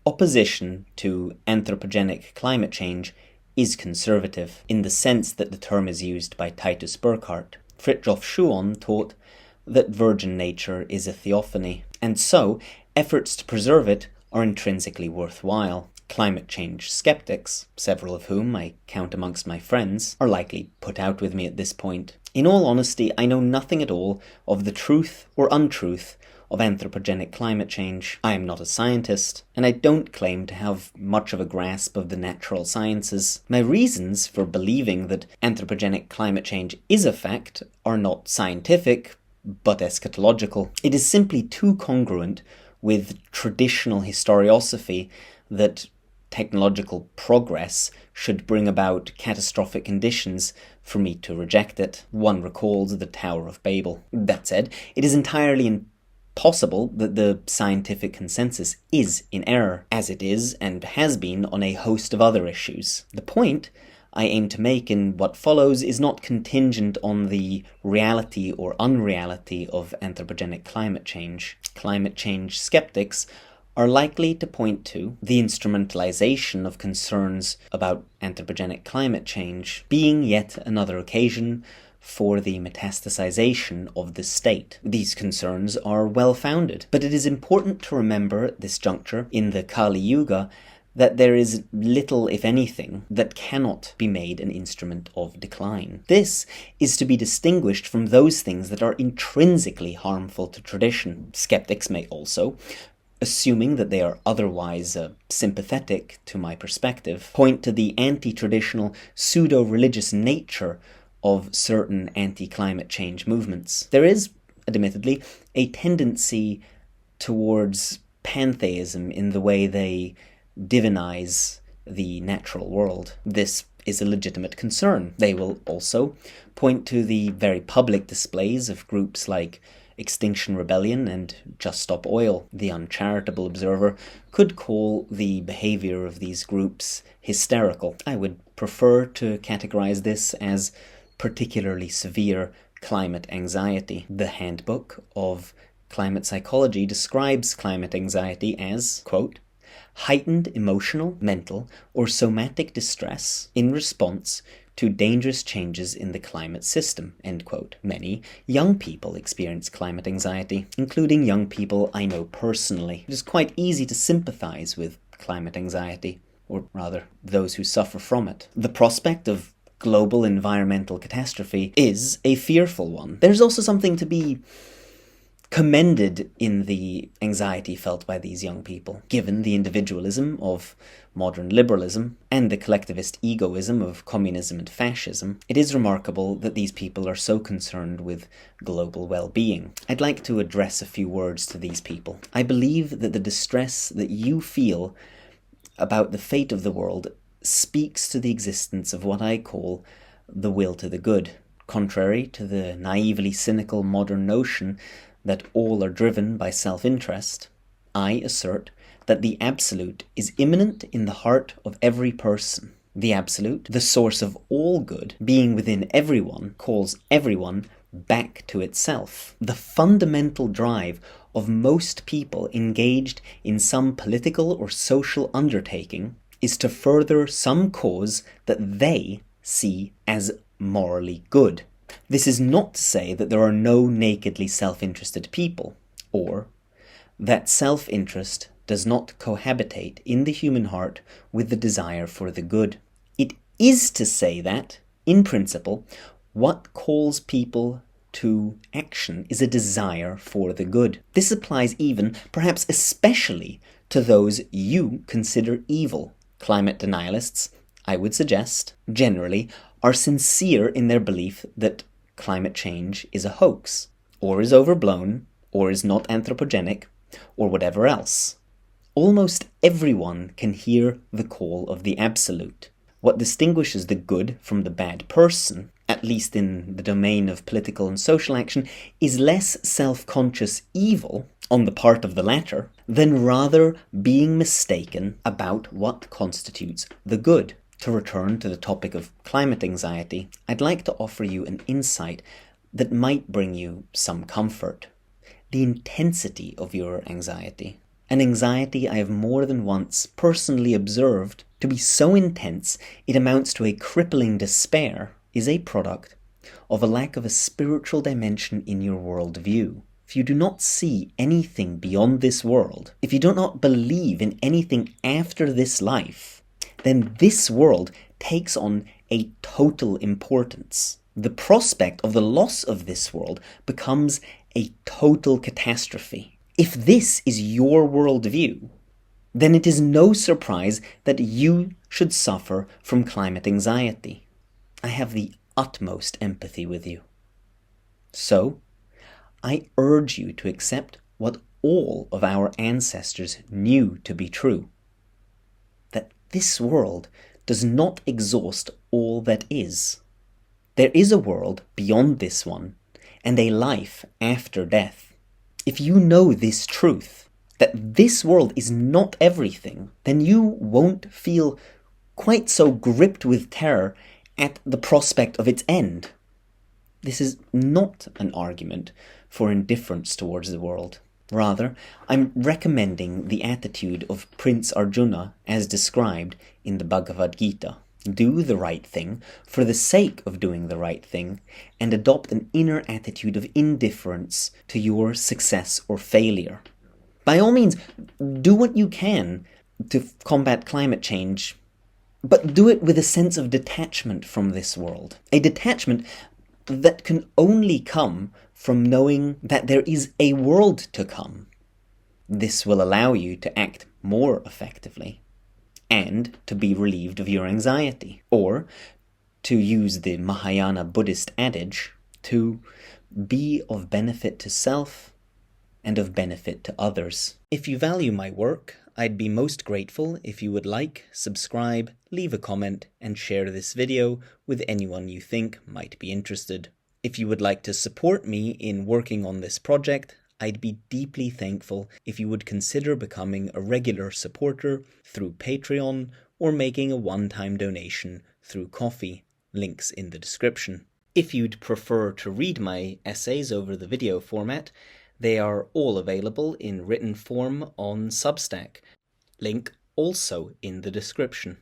Opposition to anthropogenic climate change is conservative, in the sense that the term is used by Titus Burckhardt. Fritjof Schuon taught that virgin nature is a theophany, and so efforts to preserve it are intrinsically worthwhile. Climate change skeptics, several of whom I count amongst my friends, are likely put out with me at this point. In all honesty, I know nothing at all of the truth or untruth of anthropogenic climate change. I am not a scientist, and I don't claim to have much of a grasp of the natural sciences. My reasons for believing that anthropogenic climate change is a fact are not scientific, but eschatological. It is simply too congruent with traditional historiosophy that technological progress should bring about catastrophic conditions for me to reject it. One recalls the Tower of Babel. That said, it is entirely possible that the scientific consensus is in error, as it is and has been on a host of other issues. The point I aim to make in what follows is not contingent on the reality or unreality of anthropogenic climate change. Climate change skeptics are likely to point to the instrumentalization of concerns about anthropogenic climate change being yet another occasion for the metastasization of the state. These concerns are well-founded, but it is important to remember at this juncture in the Kali Yuga that there is little, if anything, that cannot be made an instrument of decline. This is to be distinguished from those things that are intrinsically harmful to tradition. Skeptics may also, assuming that they are otherwise sympathetic to my perspective, point to the anti-traditional, pseudo-religious nature of certain anti-climate change movements. There is, admittedly, a tendency towards pantheism in the way they divinize the natural world. This is a legitimate concern. They will also point to the very public displays of groups like Extinction Rebellion and Just Stop Oil. The uncharitable observer could call the behavior of these groups hysterical. I would prefer to categorize this as particularly severe climate anxiety. The Handbook of Climate Psychology describes climate anxiety as, quote, heightened emotional, mental, or somatic distress in response to dangerous changes in the climate system, end quote. Many young people experience climate anxiety, including young people I know personally. It is quite easy to sympathize with climate anxiety, or rather, those who suffer from it. The prospect of global environmental catastrophe is a fearful one. There's also something to be commended in the anxiety felt by these young people, given the individualism of modern liberalism and the collectivist egoism of communism and fascism. It is remarkable that these people are so concerned with global well-being. I'd like to address a few words to these people. I believe that the distress that you feel about the fate of the world speaks to the existence of what I call the will to the good, contrary to the naively cynical modern notion that all are driven by self-interest. I assert that the absolute is immanent in the heart of every person. The absolute, the source of all good, being within everyone, calls everyone back to itself. The fundamental drive of most people engaged in some political or social undertaking is to further some cause that they see as morally good. This is not to say that there are no nakedly self-interested people, or that self-interest does not cohabitate in the human heart with the desire for the good. It is to say that, in principle, what calls people to action is a desire for the good. This applies even, perhaps especially, to those you consider evil. Climate denialists, I would suggest, generally are sincere in their belief that climate change is a hoax, or is overblown, or is not anthropogenic, or whatever else. Almost everyone can hear the call of the absolute. What distinguishes the good from the bad person, at least in the domain of political and social action, is less self-conscious evil on the part of the latter, than rather being mistaken about what constitutes the good. To return to the topic of climate anxiety, I'd like to offer you an insight that might bring you some comfort. The intensity of your anxiety, An anxiety I have more than once personally observed to be so intense it amounts to a crippling despair is a product of a lack of a spiritual dimension in your worldview. If you do not see anything beyond this world, if you do not believe in anything after this life, then this world takes on a total importance. The prospect of the loss of this world becomes a total catastrophe. If this is your worldview, then it is no surprise that you should suffer from climate anxiety. I have the utmost empathy with you. So, I urge you to accept what all of our ancestors knew to be true, that this world does not exhaust all that is. There is a world beyond this one, and a life after death. If you know this truth, that this world is not everything, then you won't feel quite so gripped with terror at the prospect of its end. This is not an argument for indifference towards the world. Rather, I'm recommending the attitude of Prince Arjuna as described in the Bhagavad Gita. Do the right thing for the sake of doing the right thing, and adopt an inner attitude of indifference to your success or failure. By all means, do what you can to combat climate change, but do it with a sense of detachment from this world. A detachment that can only come from knowing that there is a world to come. This will allow you to act more effectively and to be relieved of your anxiety. Or, to use the Mahayana Buddhist adage, to be of benefit to self and of benefit to others. If you value my work, I'd be most grateful if you would like, subscribe, leave a comment, and share this video with anyone you think might be interested. If you would like to support me in working on this project, I'd be deeply thankful if you would consider becoming a regular supporter through Patreon or making a one-time donation through Ko-fi, links in the description. If you'd prefer to read my essays over the video format, they are all available in written form on Substack, link also in the description.